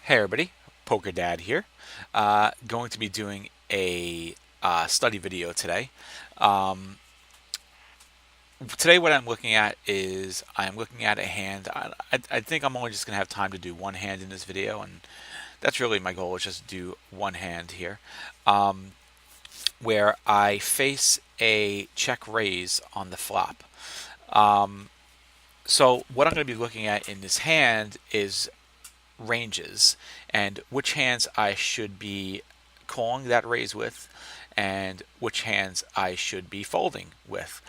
Hey everybody, Poker Dad here. Going to be doing a study video today. Um, Today what I'm looking at is I'm looking at a hand. I think I'm only just going to have time to do one hand in this video, and that's really my goal, is just to do one hand here, where I face a check raise on the flop. So what I'm going to be looking at in this hand is ranges and which hands I should be calling that raise with and which hands I should be folding with.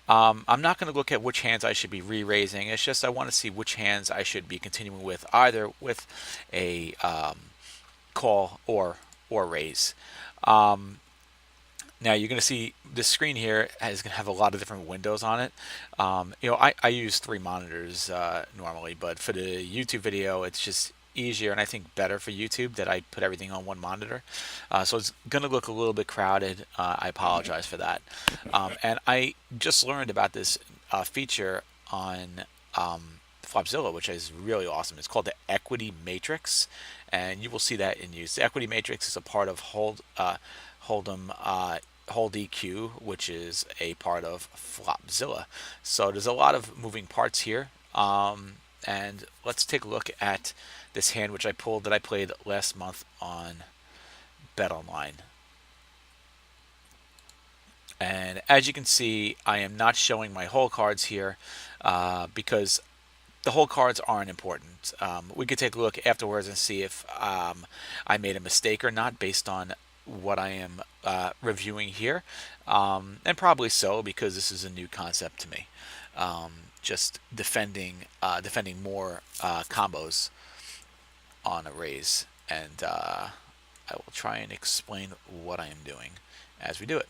I'm not going to look at which hands I should be re-raising. It's just I want to see which hands I should be continuing with, either with a call or raise. Now you're going to see this screen here is going to have a lot of different windows on it. I use 3 monitors normally, but for the YouTube video, it's just easier and I think better for YouTube that I put everything on one monitor. So it's going to look a little bit crowded. I apologize for that. And I just learned about this feature on Flopzilla, which is really awesome. It's called the Equity Matrix, and you will see that in use. The Equity Matrix is a part of HoldEQ, which is a part of Flopzilla. So there's a lot of moving parts here. And let's take a look at this hand which I pulled that I played last month on BetOnline. And as you can see, I am not showing my whole cards here because the whole cards aren't important. We could take a look afterwards and see if I made a mistake or not based on what I am reviewing here, and probably so, because this is a new concept to me. Just defending more combos on a raise, and I will try and explain what I am doing as we do it.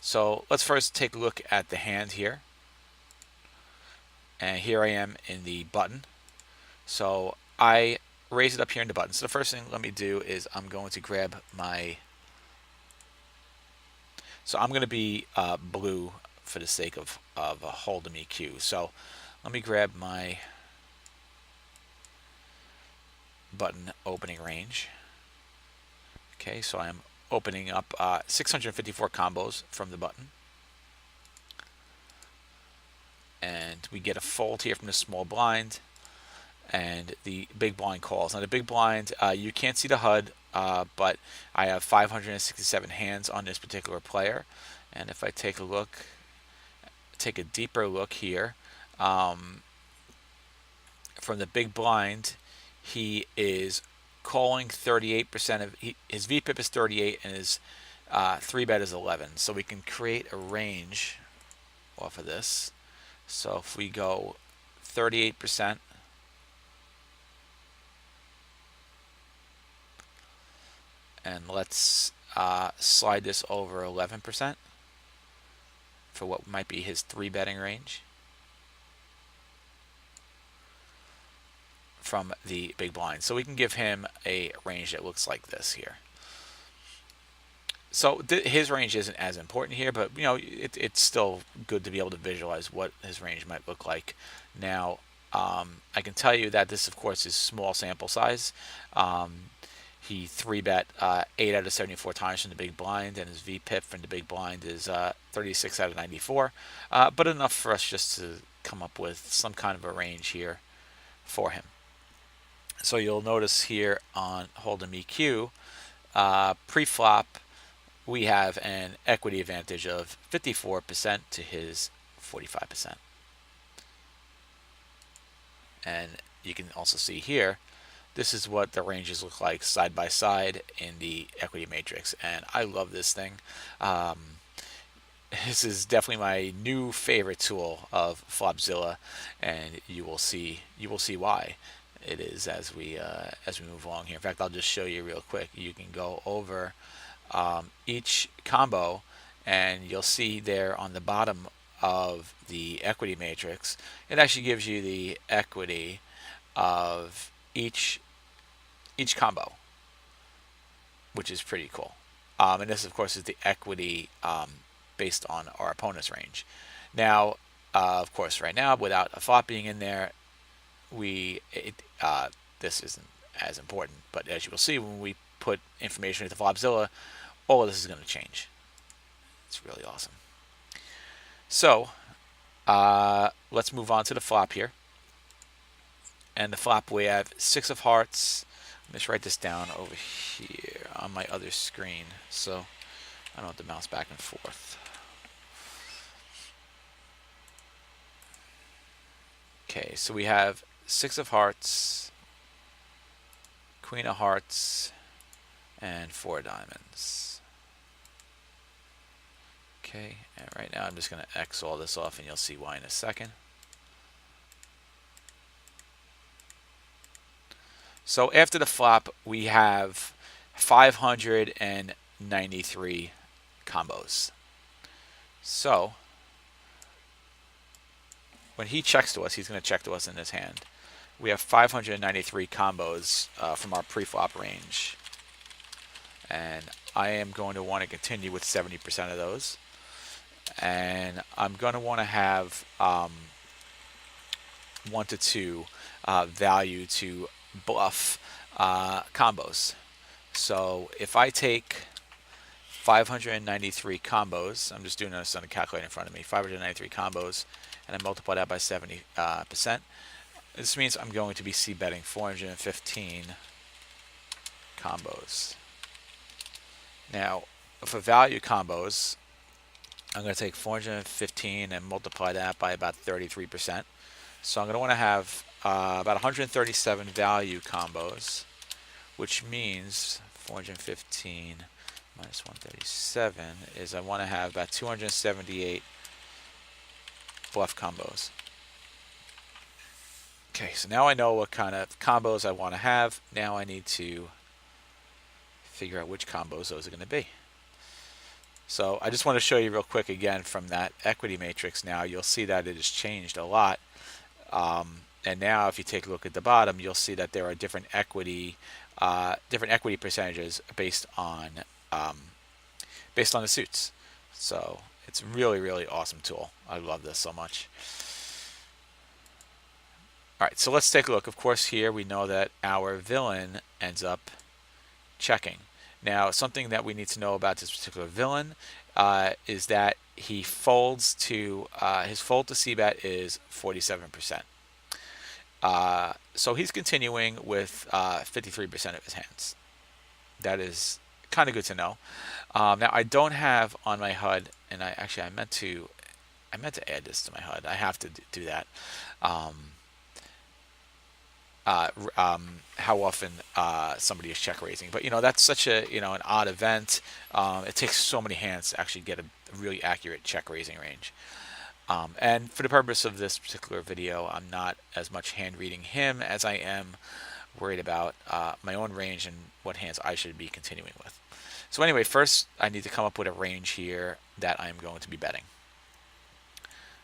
So let's first take a look at the hand here, and here I am in the button. So I raise it up here in the button. So the first thing let me do is I'm going to grab my. So I'm going to be blue for the sake of a hold'em EQ. So let me grab my button opening range. Okay, so I'm opening up 654 combos from the button. And we get a fold here from the small blind, and the big blind calls. Now the big blind, you can't see the HUD, but I have 567 hands on this particular player. And if I take a deeper look here, from the big blind, he is calling 38% of his VPIP is 38 and his 3-bet is 11. So we can create a range off of this. So if we go 38%, and let's slide this over 11% for what might be his 3-betting range from the big blind. So we can give him a range that looks like this here. So his range isn't as important here, but it's still good to be able to visualize what his range might look like. Now I can tell you that this, of course, is small sample size. He 3-bet 8 out of 74 times from the big blind, and his VPIP from the big blind is 36 out of 94, but enough for us just to come up with some kind of a range here for him. So you'll notice here on Hold'em EQ, pre-flop, we have an equity advantage of 54% to his 45%. And you can also see here, this is what the ranges look like side by side in the equity matrix, and I love this thing. This is definitely my new favorite tool of Flopzilla, and you will see why it is as we move along here. In fact, I'll just show you real quick. You can go over each combo, and you'll see there on the bottom of the equity matrix, it actually gives you the equity of each combo, which is pretty cool. And this, of course, is the equity based on our opponent's range. Now, of course, right now, without a flop being in there, this isn't as important. But as you will see, when we put information into Flopzilla, all of this is going to change. It's really awesome. So let's move on to the flop here. And the flop, we have 6 of hearts. Let me just write this down over here on my other screen so I don't have to mouse back and forth. Okay, so we have 6 of hearts, Queen of hearts, and 4 diamonds. Okay, and right now I'm just going to X all this off, and you'll see why in a second. So after the flop, we have 593 combos. So when he checks to us, he's going to check to us in his hand. We have 593 combos from our pre-flop range. And I am going to want to continue with 70% of those. And I'm going to want to have 1 to 2 value to bluff combos. So if I take 593 combos, I'm just doing this on a calculator in front of me, 593 combos, and I multiply that by 70%. This means I'm going to be c-betting 415 combos. Now, for value combos, I'm going to take 415 and multiply that by about 33%. So I'm going to want to have about 137 value combos, which means 415 minus 137 is I want to have about 278 bluff combos. Okay, so now I know what kind of combos I want to have. Now I need to figure out which combos those are going to be. So I just want to show you real quick again from that equity matrix. Now you'll see that it has changed a lot. And now if you take a look at the bottom, you'll see that there are different equity percentages based on the suits. So it's really, really awesome tool. I love this so much. All right, so let's take a look. Of course, here we know that our villain ends up checking. Now, something that we need to know about this particular villain is that he folds to his fold to c-bet is 47%. So he's continuing with 53% of his hands. That is kind of good to know. Now I don't have on my HUD, and I meant to add this to my HUD. I have to do that. How often somebody is check raising, but that's such a an odd event. It takes so many hands to actually get a really accurate check raising range. And for the purpose of this particular video, I'm not as much hand reading him as I am worried about my own range and what hands I should be continuing with. So anyway, first I need to come up with a range here that I'm going to be betting.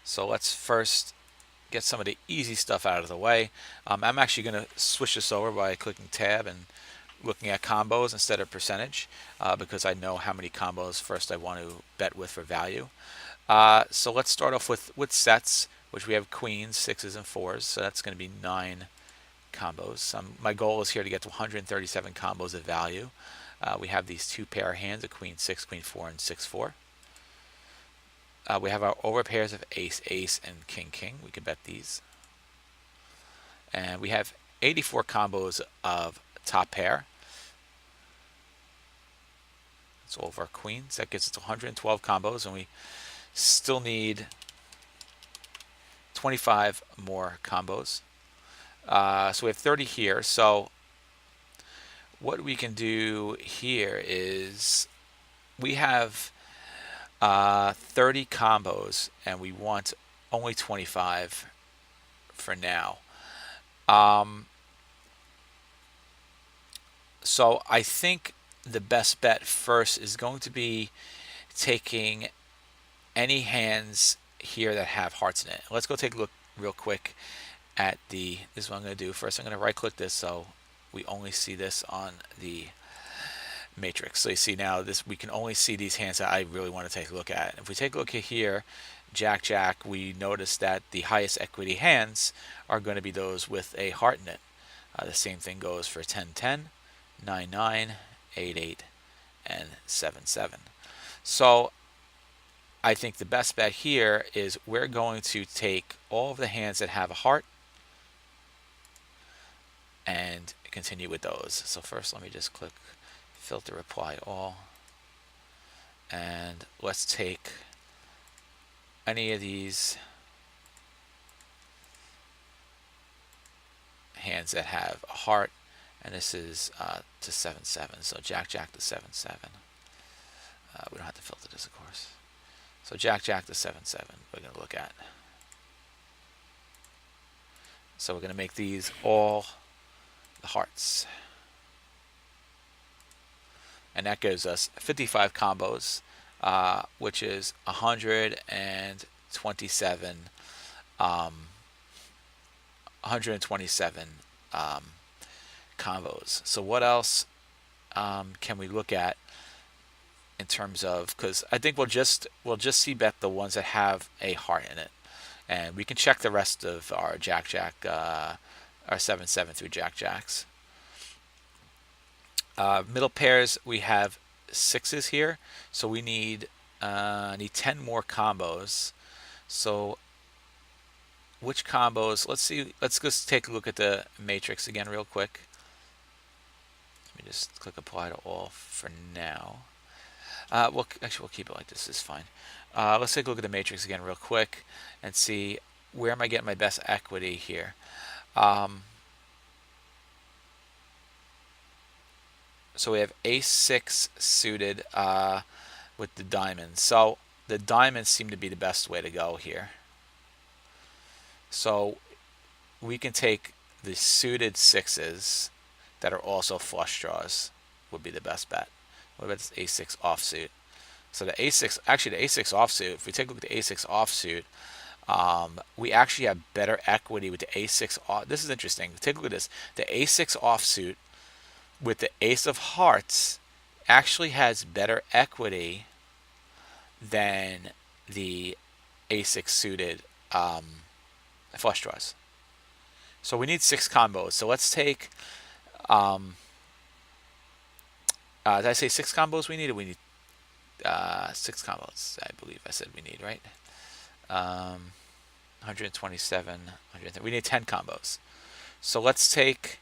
So let's first get some of the easy stuff out of the way. I'm actually going to switch this over by clicking tab and looking at combos instead of percentage because I know how many combos first I want to bet with for value. So let's start off with sets, which we have queens, 6s, and 4s. So that's going to be 9 combos. My goal is here to get to 137 combos of value. We have these 2 pair hands, a queen 6, queen 4, and 6-4. We have our over pairs of ace, ace, and king, king. We can bet these. And we have 84 combos of top pair. That's all of our queens. That gets us to 112 combos, and we still need 25 more combos. So we have 30 here. So what we can do here is we have 30 combos, and we want only 25 for now. So I think the best bet first is going to be taking any hands here that have hearts in it. Let's go take a look real quick at this is what I'm going to do. First, I'm going to right click this so we only see this on the matrix. So you see now we can only see these hands that I really want to take a look at. If we take a look at here, Jack, Jack, we notice that the highest equity hands are going to be those with a heart in it. The same thing goes for 10-10, 9-9, 8-8, and 7-7. So I think the best bet here is we're going to take all of the hands that have a heart and continue with those. So first let me just click filter apply all, and let's take any of these hands that have a heart, and this is to 7-7. So Jack Jack to 7-7. We don't have to filter this, of course. So Jack Jack to 7-7 we're going to look at. So we're going to make these all the hearts. And that gives us 55 combos, which is 127 combos. So what else can we look at in terms of, because I think we'll just see bet the ones that have a heart in it, and we can check the rest of our Jack Jack, our 7-7 through Jack Jacks. Middle pairs, we have sixes here, so we need 10 more combos. So which combos? Let's see. Let's just take a look at the matrix again real quick. Let me just click apply to all for now. We'll keep it like this. Is fine. Let's take a look at the matrix again real quick and see where am I getting my best equity here. So we have ace-6 suited with the diamonds. So the diamonds seem to be the best way to go here. So we can take the suited sixes that are also flush draws would be the best bet. What about this ace-6 offsuit? So the ace-6, actually the ace-6 offsuit, if we take a look at the ace-6 offsuit, we actually have better equity with the ace-6 off. This is interesting. Take a look at this. The ace-6 offsuit with the ace of hearts actually has better equity than the ace-6 suited flush draws. So we need 6 combos. So let's take, did I say 6 combos we need? We need 6 combos, I believe I said we need, right? 127, 130. We need 10 combos. So let's take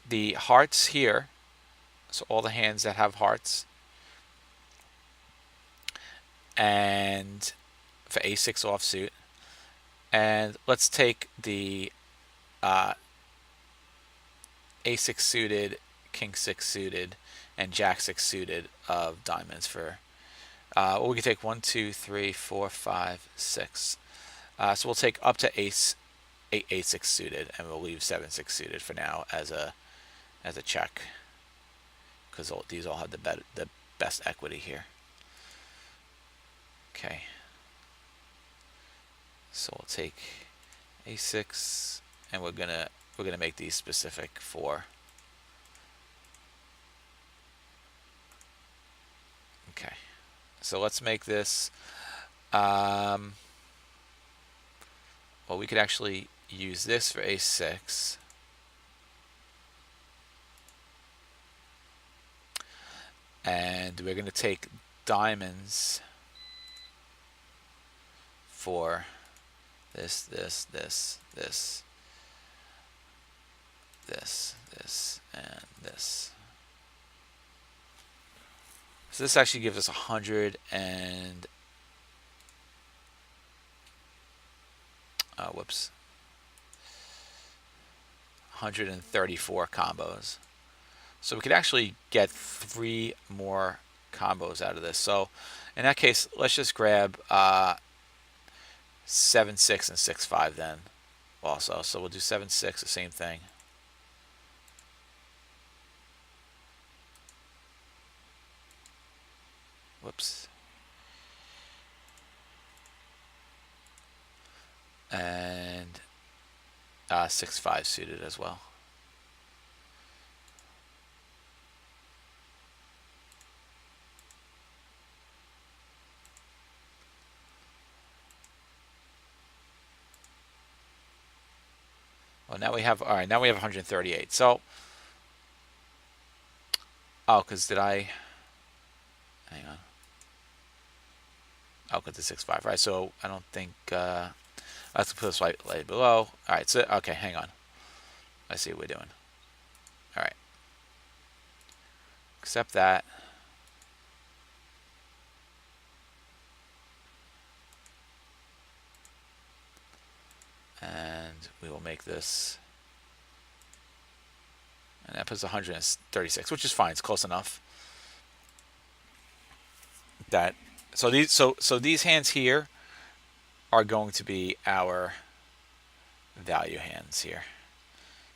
the hearts here, so all the hands that have hearts, and for ace-6 offsuit, and let's take the ace-6 suited, king-6 suited, and jack-6 suited of diamonds for, well, we can take 1, 2, 3, 4, 5, 6. So we'll take up to ace-6 suited, and we'll leave 7-6 suited for now as a check, because these all have the best equity here. Okay. So we'll take a6, and we're gonna make these specific for. Okay. So let's make this. Well, we could actually use this for a6. And we're going to take diamonds for this, this, and this. So this actually gives us 100 and 134 combos. So we could actually get 3 more combos out of this. So in that case, let's just grab 7-6 and 6-5 then also. So we'll do 7-6, the same thing. Whoops. And 6-5 suited as well. Well, now we have, all right, now we have 138. So, oh, because did I, hang on. Oh, because the 6.5, right? So I don't think, let's put this slightly below. All right, so, okay, hang on. I see what we're doing. All right. Accept that. And we will make this, and that puts 136, which is fine. It's close enough. That so these hands here are going to be our value hands here.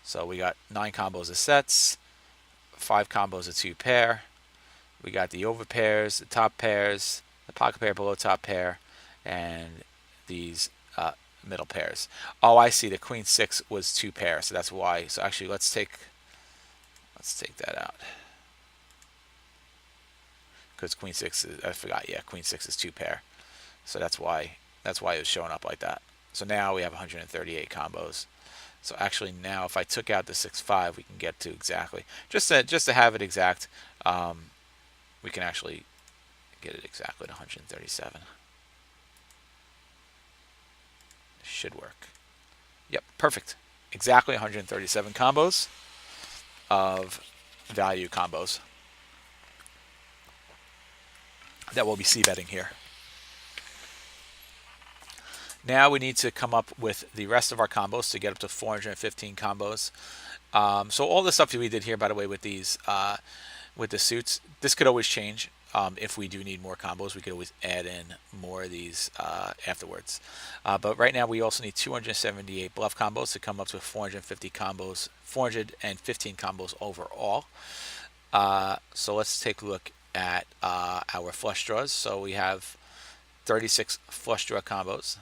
So we got 9 combos of sets, 5 combos of 2 pair. We got the over pairs, the top pairs, the pocket pair below top pair, and these middle pairs. Oh, I see. The queen 6 was 2 pairs, so that's why. So actually, let's take that out, because queen 6 is, I forgot. Yeah, queen 6 is 2 pair, so that's why it was showing up like that. So now we have 138 combos. So actually now, if I took out the 6.5, we can get to exactly, just to have it exact. We can actually get it exactly to 137. Should work. Yep, perfect. Exactly 137 combos of value combos that we'll be c-betting here. Now we need to come up with the rest of our combos to get up to 415 combos. So all the stuff that we did here, by the way, with these with the suits, this could always change. If we do need more combos, we could always add in more of these afterwards. But right now we also need 278 bluff combos to come up to 450 combos, 415 combos overall. So let's take a look at our flush draws. So we have 36 flush draw combos.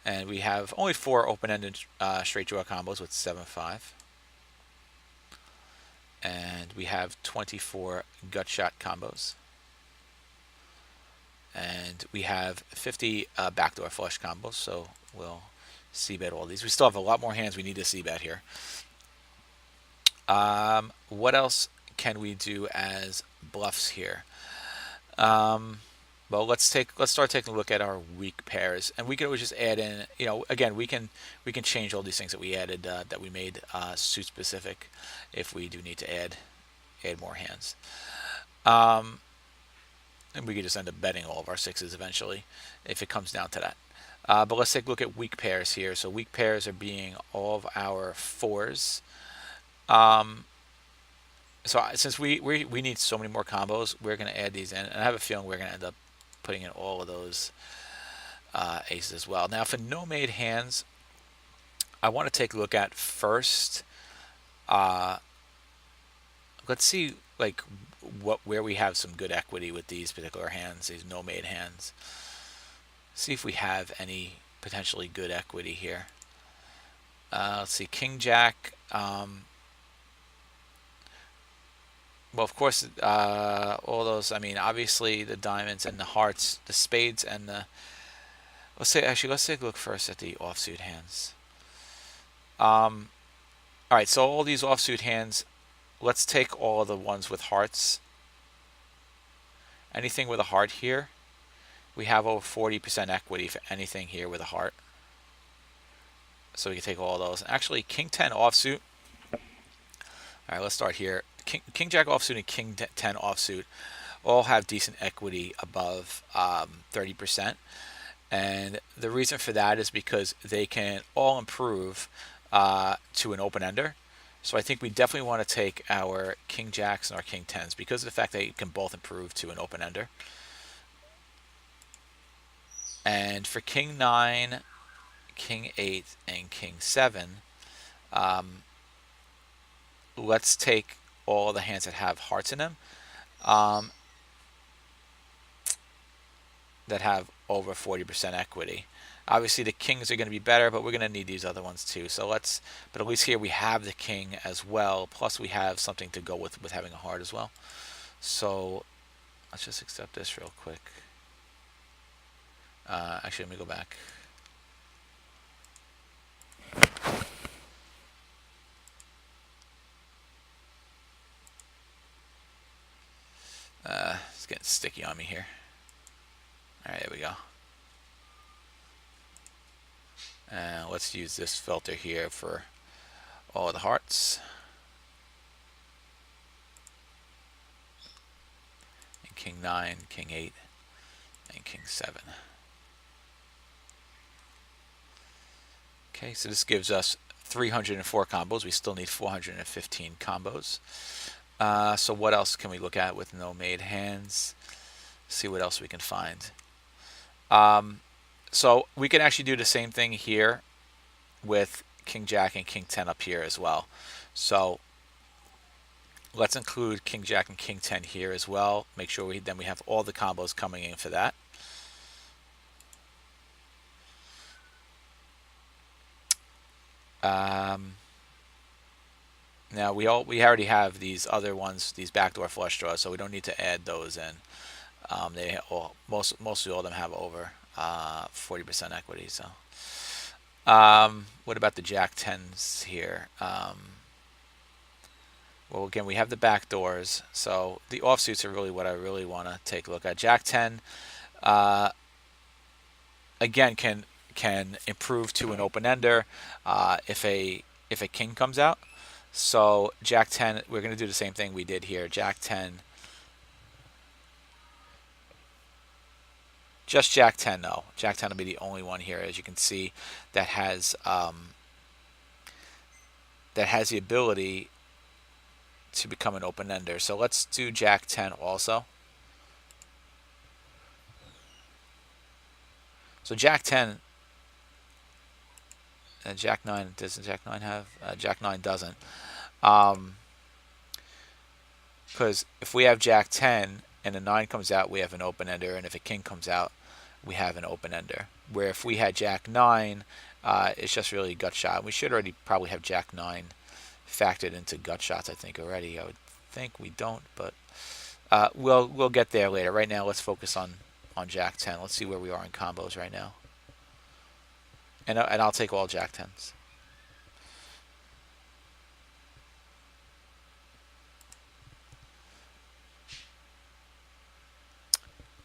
And we have only 4 open-ended straight draw combos with 7-5. And we have 24 gut shot combos. And we have 50 backdoor flush combos, so we'll c-bet all these. We still have a lot more hands we need to c-bet here. What else can we do as bluffs here? Well, let's start taking a look at our weak pairs, and we can always just add in. Again, we can change all these things that we added, that we made suit specific, if we do need to add more hands. And we could just end up betting all of our 6s eventually, if it comes down to that. But let's take a look at weak pairs here. So weak pairs are being all of our 4s. So since we need so many more combos, we're going to add these in, and I have a feeling we're going to end up putting in all of those aces as well. Now, for no-made hands, I want to take a look at first. Let's see, like, where we have some good equity with these particular hands, these no-made hands. See if we have any potentially good equity here. Let's see, King Jack. Well, of course, all those, I mean, obviously the diamonds and the hearts, the spades and the, let's take a look first at the offsuit hands. All right, so all these offsuit hands, let's take all of the ones with hearts. Anything with a heart here, we have over 40% equity for anything here with a heart. So we can take all of those. Actually, King 10 offsuit. All right, let's start here. King Jack offsuit and King 10 offsuit all have decent equity above 30%. And the reason for that is because they can all improve to an open-ender. So I think we definitely want to take our King Jacks and our King 10s because of the fact they can both improve to an open-ender. And for King 9, King 8, and King 7, let's take all the hands that have hearts in them, that have over 40% equity. Obviously, the kings are going to be better, but we're going to need these other ones too. So but at least here we have the king as well. Plus, we have something to go with having a heart as well. So let's just accept this real quick. Actually, let me go back. Getting sticky on me here. All right, there we go. And let's use this filter here for all the hearts. And king 9, king 8, and king 7. Okay, so this gives us 304 combos. We still need 415 combos. So what else can we look at with no made hands? See what else we can find. So we can actually do the same thing here with king jack and king 10 up here as well. So let's include king jack and king 10 here as well. Make sure we have all the combos coming in for that. Now we already have these other ones, these backdoor flush draws, so we don't need to add those in. Mostly all of them have over 40% equity. So what about the jack 10s here? Well, again, we have the back doors, so the offsuits are really what I really want to take a look at. Jack 10, again, can improve to an open ender if a king comes out. So Jack 10, we're going to do the same thing we did here. Jack 10, just Jack 10 though. Jack 10 will be the only one here, as you can see, that has the ability to become an open ender. So let's do Jack 10 also. So Jack 10 and Jack 9, doesn't Jack 9 have? Jack 9 doesn't. Because if we have Jack 10 and a 9 comes out, we have an open ender, and if a king comes out, we have an open ender. Where if we had Jack 9, it's just really a gut shot. We should already probably have Jack 9 factored into gut shots, I think, already. I would think we don't, but we'll get there later. Right now, let's focus on Jack 10. Let's see where we are in combos right now. And I'll take all Jack 10s.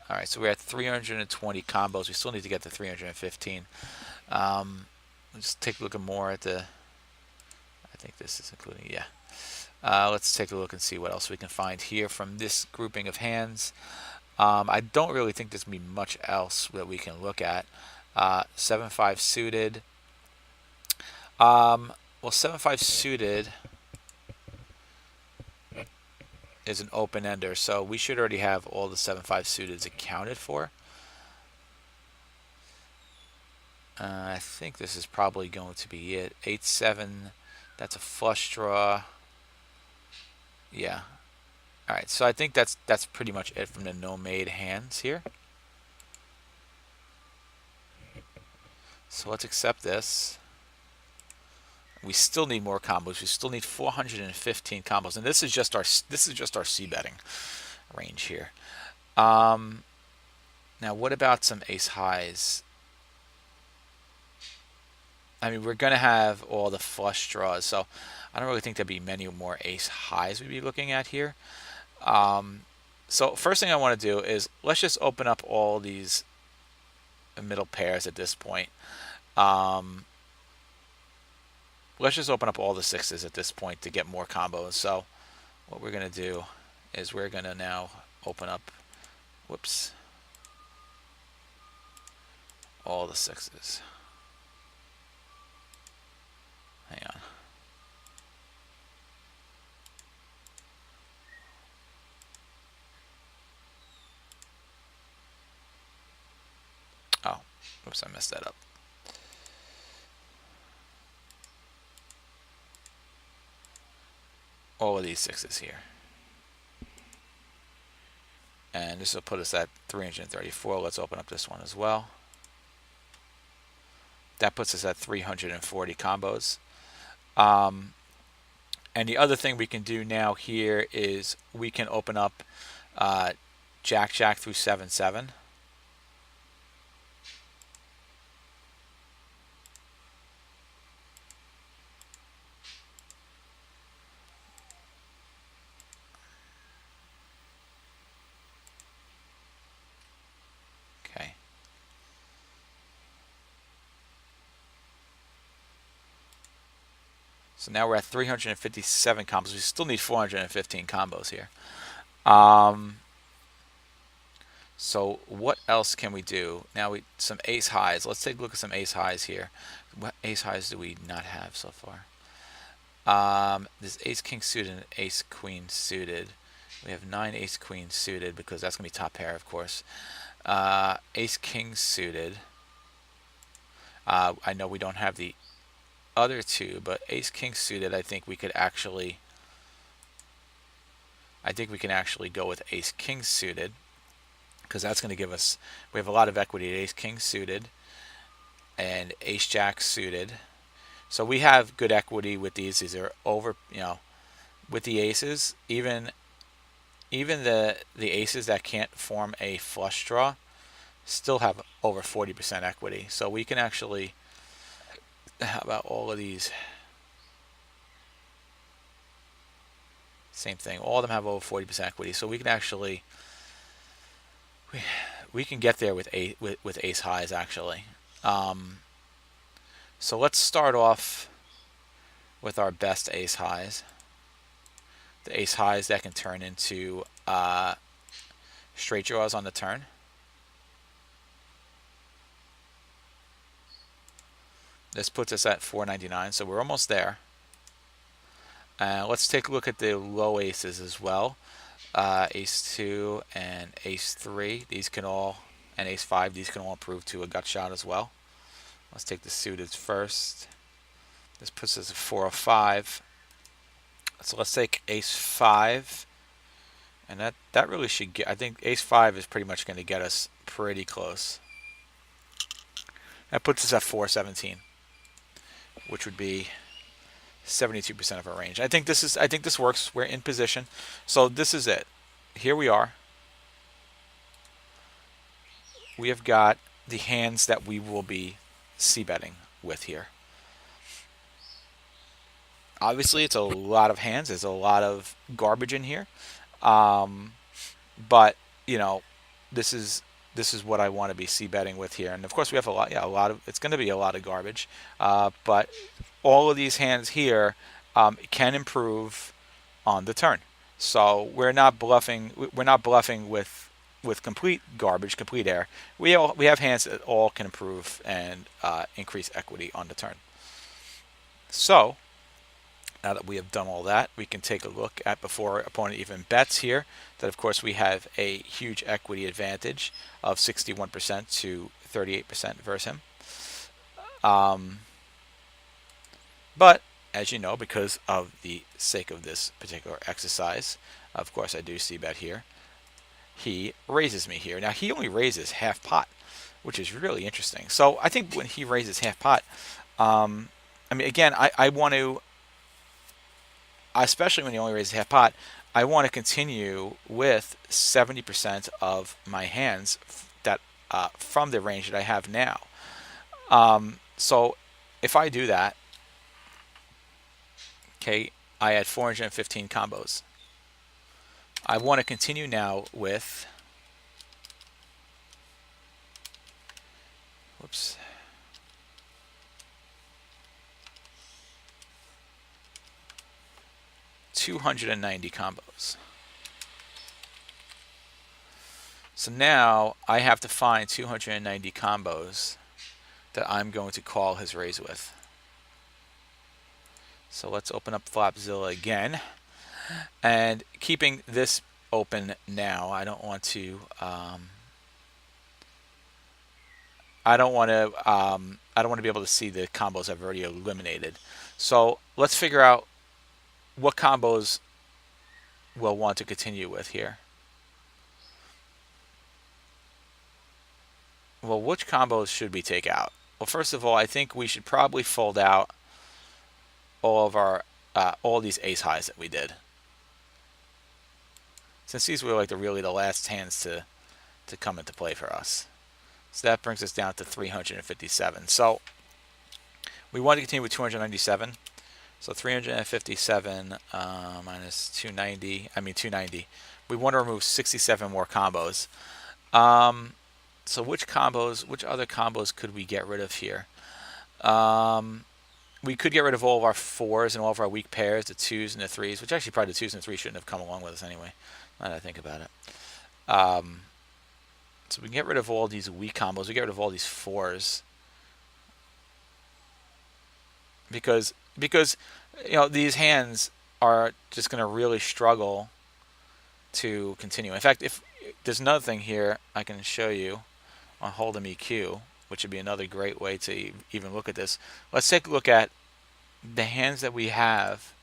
All right, so we're at 320 combos. We still need to get to 315. Let's take a look at more at the. I think this is including, yeah. Let's take a look and see what else we can find here from this grouping of hands. I don't really think there's going to be much else that we can look at. 7-5 suited. Well, 7-5 suited is an open ender, so we should already have all the 7-5 suiteds accounted for. I think this is probably going to be it. 8-7, that's a flush draw. Yeah. All right, so I think that's pretty much it from the no made hands here. So let's accept this. We still need more combos. We still need 415 combos, and this is just our C betting range here. Now, what about some ace highs? I mean, we're gonna have all the flush draws, so I don't really think there'd be many more ace highs we'd be looking at here. So first thing I want to do is let's just open up all these middle pairs at this point. Let's just open up all the sixes at this point to get more combos. So what we're going to do is we're going to now open up, whoops, all the sixes. Hang on. Oh, whoops, I messed that up. All of these sixes here. And this will put us at 334. Let's open up this one as well. That puts us at 340 combos. And the other thing we can do now here is we can open up Jack Jack through 7-7. So now we're at 357 combos. We still need 415 combos here. So what else can we do? Now some ace highs. Let's take a look at some ace highs here. What ace highs do we not have so far? This ace king suited and ace queen suited. We have 9 ace queen suited because that's going to be top pair, of course. Ace king suited. I know we don't have the other two, but ace king suited, I think we can actually go with ace king suited, because that's going to give us, we have a lot of equity at ace king suited and ace jack suited. So we have good equity with these. These are over, with the aces, even the aces that can't form a flush draw still have over 40% equity. So we can actually, how about all of these? Same thing. All of them have over 40% equity. So we can actually, we can get there with ace highs actually. So let's start off with our best ace highs. The ace highs that can turn into straight draws on the turn. This puts us at 499, so we're almost there. Let's take a look at the low aces as well. Ace 2 and ace 3, these can all, and ace 5, these can all improve to a gut shot as well. Let's take the suited first. This puts us at 405. So let's take ace 5, and that really should get, I think ace 5 is pretty much going to get us pretty close. That puts us at 417, which would be 72% of our range. I think this works. We're in position. So this is it. Here we are. We have got the hands that we will be c-betting with here. Obviously, it's a lot of hands. There's a lot of garbage in here. But, this is what I want to be c-betting with here. And of course we have it's going to be a lot of garbage. But all of these hands here can improve on the turn. So we're not bluffing with complete garbage, complete air. We have hands that all can improve and increase equity on the turn. So now that we have done all that, we can take a look at before our opponent even bets here, that of course we have a huge equity advantage of 61% to 38% versus him. But as you know, because of the sake of this particular exercise, of course I do see bet here. He raises me here. Now he only raises half pot, which is really interesting. So I think when he raises half pot, I mean, again, I want to, especially when he only raises half pot, I want to continue with 70% of my hands that from the range that I have now. So if I do that, okay, I had 415 combos. I want to continue now with, whoops, $290 combos. So now I have to find 290 combos that I'm going to call his raise with. So let's open up Flopzilla again, and keeping this open now, I don't want to be able to see the combos I've already eliminated. So let's figure out what combos we'll want to continue with here. Well, which combos should we take out? Well, first of all, I think we should probably fold out all of our all these ace highs that we did, since these were like really the last hands to come into play for us. So that brings us down to 357. So we want to continue with 297. So 357 minus 290. We want to remove 67 more combos. So which other combos could we get rid of here? we could get rid of all of our 4s and all of our weak pairs, the 2s and the 3s, which actually probably the 2s and the 3s shouldn't have come along with us anyway, now that I think about it. So we can get rid of all these weak combos. We get rid of all these 4s. Because you know, these hands are just going to really struggle to continue. In fact, if there's another thing here I can show you on HoldEQ, which would be another great way to even look at this. Let's take a look at the hands that we have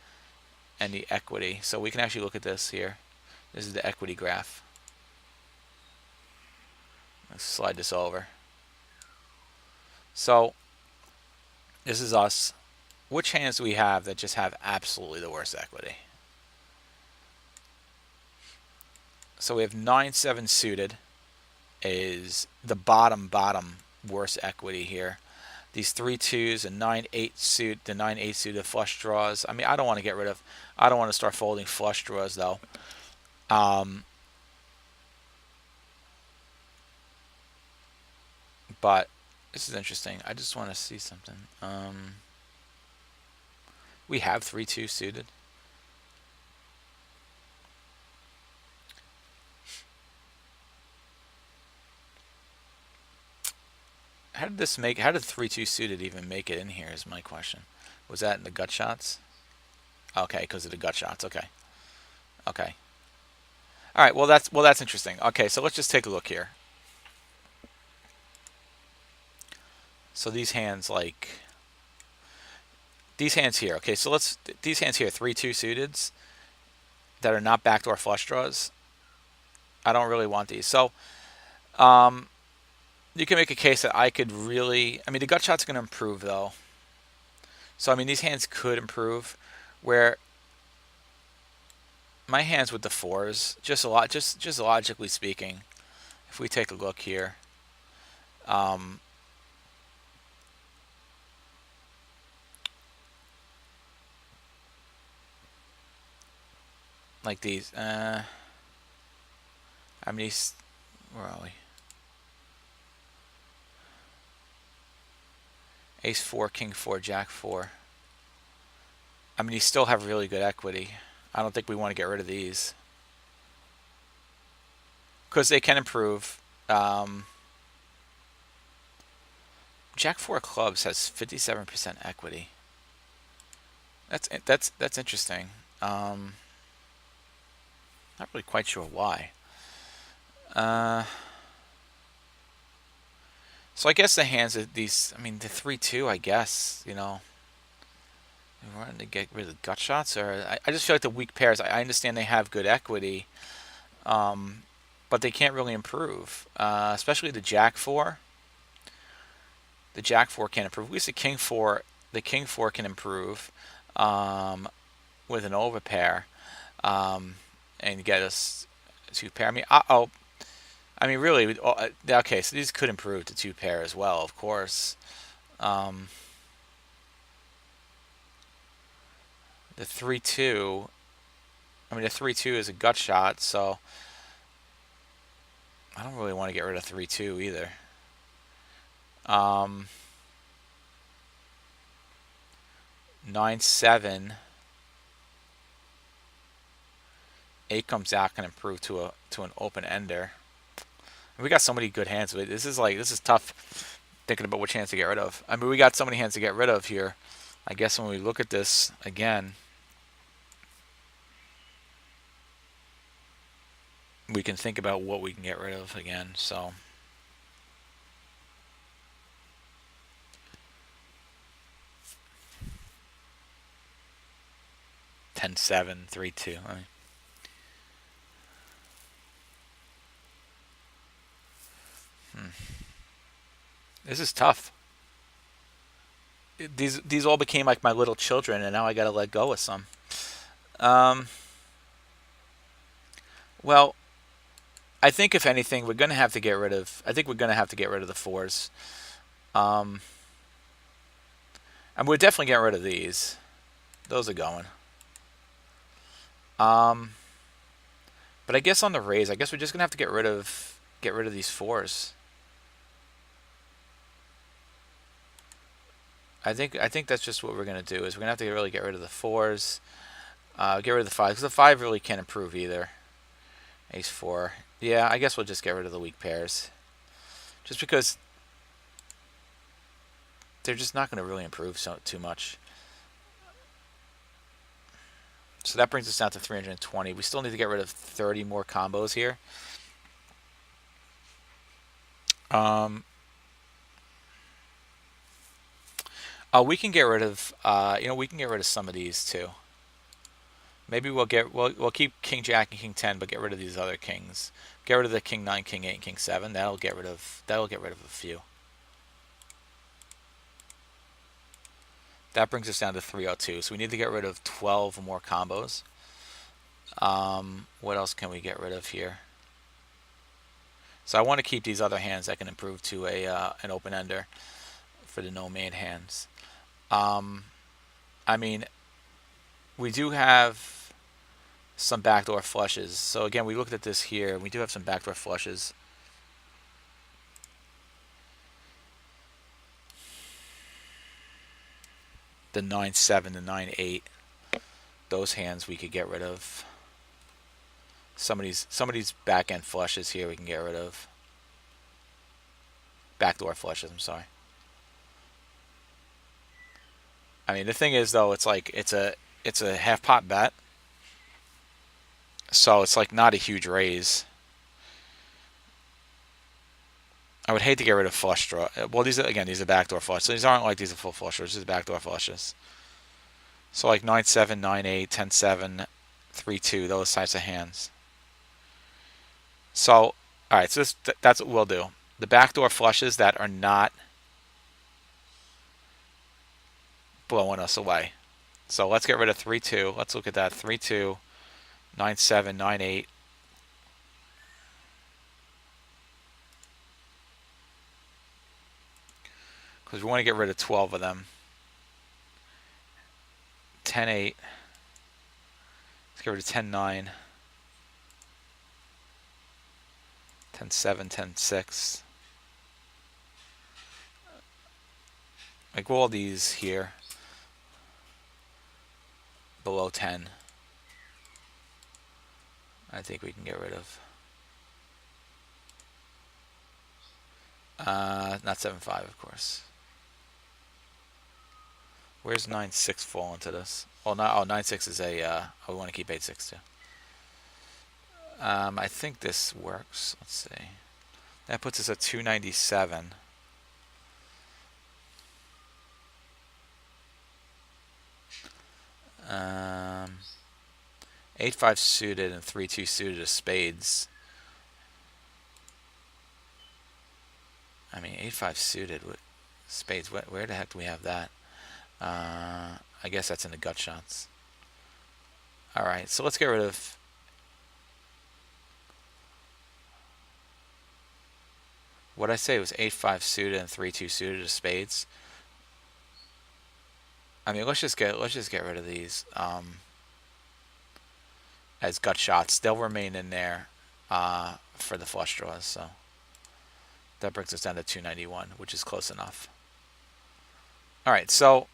and the equity. So we can actually look at this here. This is the equity graph. Let's slide this over. So this is us. Which hands do we have that just have absolutely the worst equity? So we have 9-7 suited is the bottom worst equity here. These 3-2s and 9-8 suit, the 9-8 suited flush draws. I mean, I don't want to get rid of. I don't want to start folding flush draws though. But this is interesting. I just want to see something. We have 3-2 suited. How did 3-2 suited even make it in here is my question. Was that in the gut shots? Okay, because of the gut shots. Okay. Okay. All right, well that's interesting. Okay, so let's just take a look here. So these hands here. Okay, so these hands here, 3-2 suiteds that are not backdoor flush draws. I don't really want these. So you can make a case that I could really, I mean, the gut shot's going to improve though. So I mean, these hands could improve, where my hands with the 4s, just logically speaking, if we take a look here, like these, I mean, where are we? Ace 4, King 4, Jack 4. I mean, you still have really good equity. I don't think we want to get rid of these, because they can improve. Jack 4 clubs has 57% equity. That's interesting. Not really quite sure why. So I guess the hands of these, I mean, the 3-2, I guess, you know, we wanted to get rid of gut shots, or I just feel like the weak pairs, I understand they have good equity, but they can't really improve, especially the Jack 4. The Jack 4 can't improve. At least the King 4 can improve with an overpair and get us 2 pair. I mean, I mean, really, okay, so these could improve to 2 pair as well, of course. The 3-2, I mean, the 3-2 is a gut shot, so I don't really want to get rid of 3-2 either. 9-7, 8 comes out, can improve to an open ender. We got so many good hands. This is tough thinking about which hands to get rid of. I mean, we got so many hands to get rid of here. I guess when we look at this again, we can think about what we can get rid of again. So ten, 7, 3-2. I mean, this is tough. These all became like my little children, and now I got to let go of some. Well, I think if anything, we're going to have to get rid of. I think we're going to have to get rid of the 4s. And we're definitely getting rid of these. Those are going. But I guess on the raise, I guess we're just going to have to get rid of these 4s. I think that's just what we're gonna do. Is we're gonna have to really get rid of the fours, get rid of the five, because the five really can't improve either. Ace four. Yeah, I guess we'll just get rid of the weak pairs, just because they're just not gonna really improve too much. So that brings us down to 320. We still need to get rid of 30 more combos here. We can get rid of, we can get rid of some of these too. Maybe we'll keep King Jack and King 10, but get rid of these other kings. Get rid of the King 9, King 8, and King 7. That'll get rid of a few. That brings us down to 302. So we need to get rid of 12 more combos. What else can we get rid of here? So I want to keep these other hands that can improve to an open ender for the no main hands. I mean, we do have some backdoor flushes. So again, we looked at this here. We do have some backdoor flushes. The 9-7, the 9-8, those hands we could get rid of. Some of these back end flushes here we can get rid of. Backdoor flushes, I'm sorry. I mean, the thing is though, it's like it's a half pot bet, so it's like not a huge raise. I would hate to get rid of flush draw. Well, these are backdoor flushes. So these aren't like these are full flushes. These are backdoor flushes. So like 9-7, 9-8, 10-7, 3-2, those types of hands. So, all right, so that's what we'll do. The backdoor flushes that are not blowing us away. So let's get rid of 3-2. Let's look at that. 3-2, 9-7, 9-8. Because we want to get rid of 12 of them. 10-8. Let's get rid of 10-9. 10-7, 10-6. Like all these here below 10, I think we can get rid of. Not 7-5, of course. Where's 9-6 fall into this? Well, 9-6 is a. We want to keep 8-6 too. I think this works. Let's see. That puts us at 297. Um, 8-5 suited and 3-2 suited of spades. I mean, 8-5 suited with spades. Where the heck do we have that? I guess that's in the gut shots. All right, so let's get rid of. What I say was 8-5 suited and 3-2 suited of spades. I mean, let's just get rid of these as gut shots. They'll remain in there for the flush draws. So that brings us down to 291, which is close enough. All right, so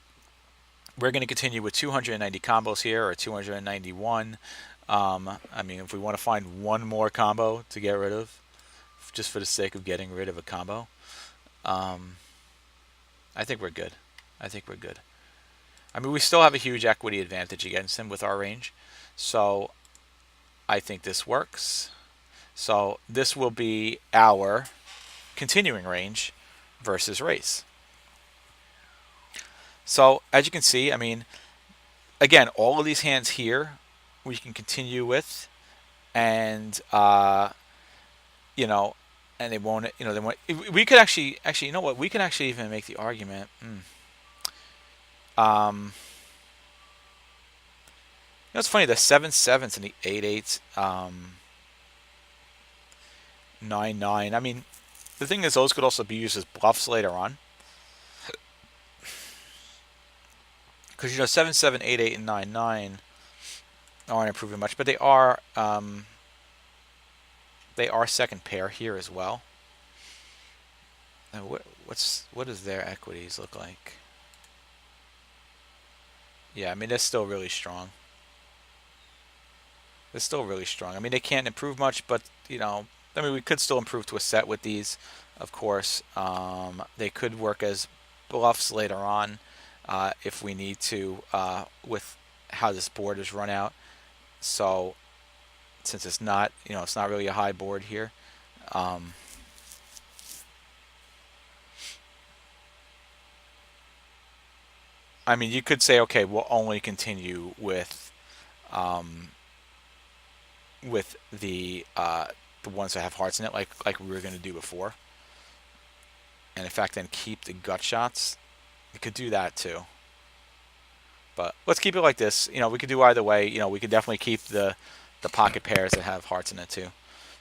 we're going to continue with 290 combos here, or 291. I mean, if we want to find one more combo to get rid of, just for the sake of getting rid of a combo, I think we're good. I mean, we still have a huge equity advantage against him with our range, so I think this works. So this will be our continuing range versus race. So as you can see, I mean, again, all of these hands here we can continue with, and you know, and they won't, you know, they won't. We could actually, you know what? We can actually even make the argument. You know, it's funny, the 7-7s and the 8-8s, 9-9. I mean, the thing is, those could also be used as bluffs later on. Because, you know, 7-7, 8-8, and 9-9 aren't improving much, but they are second pair here as well. And what does their equities look like? Yeah, I mean, they're still really strong. They're still really strong. I mean, they can't improve much, but, I mean, we could still improve to a set with these, of course. They could work as bluffs later on if we need to with how this board is run out. So, since it's not, it's not really a high board here. Um, I mean, you could say, okay, we'll only continue um, with the ones that have hearts in it, like we were going to do before, and in fact, then keep the gut shots. You could do that too, but let's keep it like this. We could do either way. We could definitely keep the pocket pairs that have hearts in it too.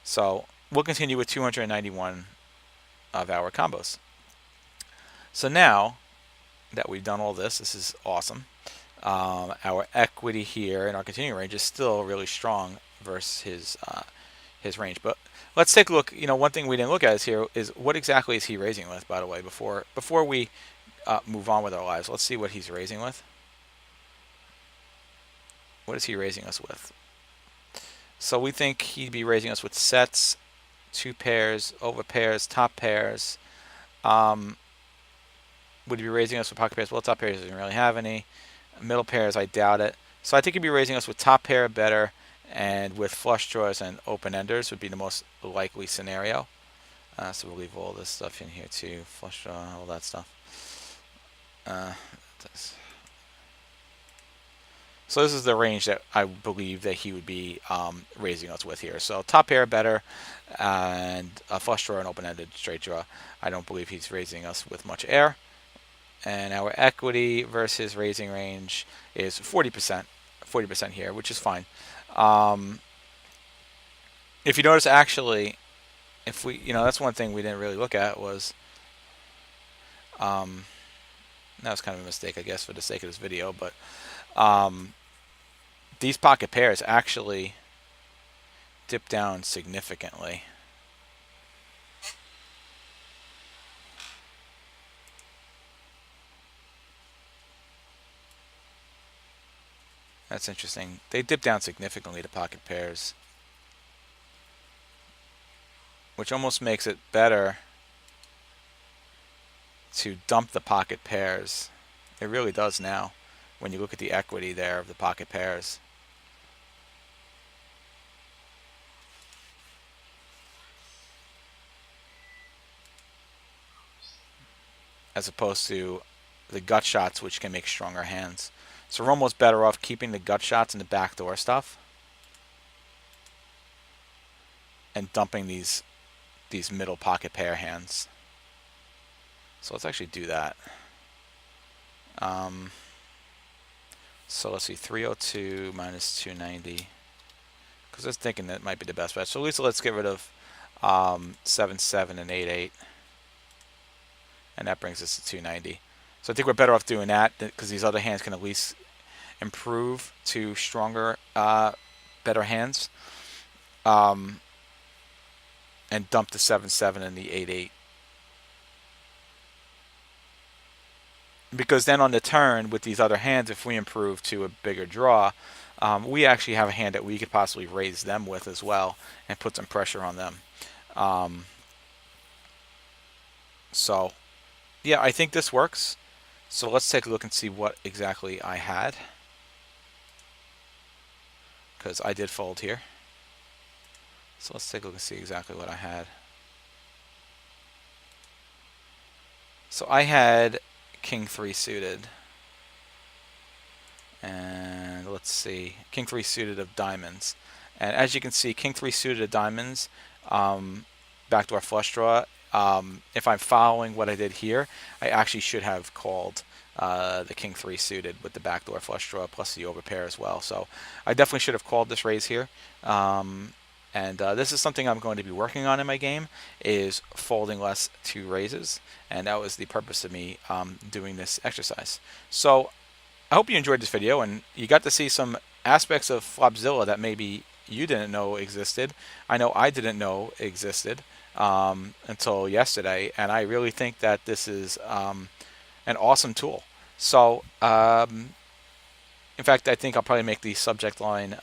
So we'll continue with 291 of our combos. So now that we've done all this is awesome. Our equity here in our continuing range is still really strong versus his range. But let's take a look. One thing we didn't look at is what exactly is he raising with, by the way, before we move on with our lives. Let's see what he's raising with. What is he raising us with? So we think he'd be raising us with sets, two pairs, over pairs, top pairs. Would he be raising us with pocket pairs? Well, top pairs doesn't really have any. Middle pairs, I doubt it. So I think he'd be raising us with top pair better, and with flush draws and open enders would be the most likely scenario. So we'll leave all this stuff in here too. Flush draw, all that stuff. So this is the range that I believe that he would be raising us with here. So top pair better, and a flush draw and open-ended straight draw. I don't believe he's raising us with much air. And our equity versus raising range is 40%. 40% here, which is fine. If you notice, actually, if we, that's one thing we didn't really look at was, that was kind of a mistake, I guess, for the sake of this video, but these pocket pairs actually dip down significantly. That's interesting. They dip down significantly to pocket pairs, which almost makes it better to dump the pocket pairs. It really does now when you look at the equity there of the pocket pairs. As opposed to the gut shots, which can make stronger hands. So we're almost better off keeping the gut shots and the backdoor stuff and dumping these middle pocket pair hands. So let's actually do that. So let's see, 302 minus 290. Because I was thinking that might be the best bet. So at least let's get rid of 7-7 and 8-8. And that brings us to 290. So I think we're better off doing that because these other hands can at least improve to stronger, better hands. And dump the 7-7 and the 8-8. Because then on the turn with these other hands, if we improve to a bigger draw, we actually have a hand that we could possibly raise them with as well and put some pressure on them. So, yeah, I think this works. So let's take a look and see what exactly I had. Because I did fold here. So let's take a look and see exactly what I had. So I had King 3 suited. And let's see, King 3 suited of diamonds. And as you can see, King 3 suited of diamonds, backdoor flush draw. If I'm following what I did here, I actually should have called the King 3 suited with the backdoor flush draw plus the overpair as well. So I definitely should have called this raise here. And this is something I'm going to be working on in my game, is folding less to raises. And that was the purpose of me doing this exercise. So I hope you enjoyed this video and you got to see some aspects of Flopzilla that maybe you didn't know existed. I know I didn't know existed until yesterday, and I really think that this is an awesome tool. So In fact, I think I'll probably make the subject line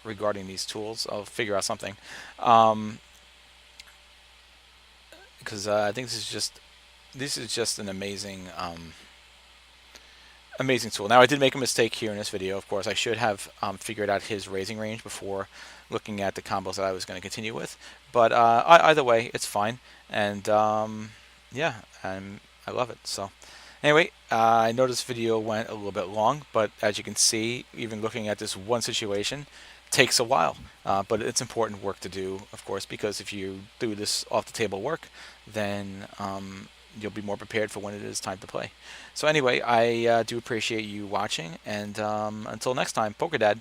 regarding these tools. I'll figure out something. Because I think this is just an amazing tool. Now, I did make a mistake here in this video. Of course, I should have figured out his raising range before looking at the combos that I was going to continue with. But either way, it's fine. And yeah, I love it. So anyway, I know this video went a little bit long, but as you can see, even looking at this one situation takes a while. But it's important work to do, of course, because if you do this off the table work, then you'll be more prepared for when it is time to play. So anyway, I do appreciate you watching, and until next time, Poker Dad.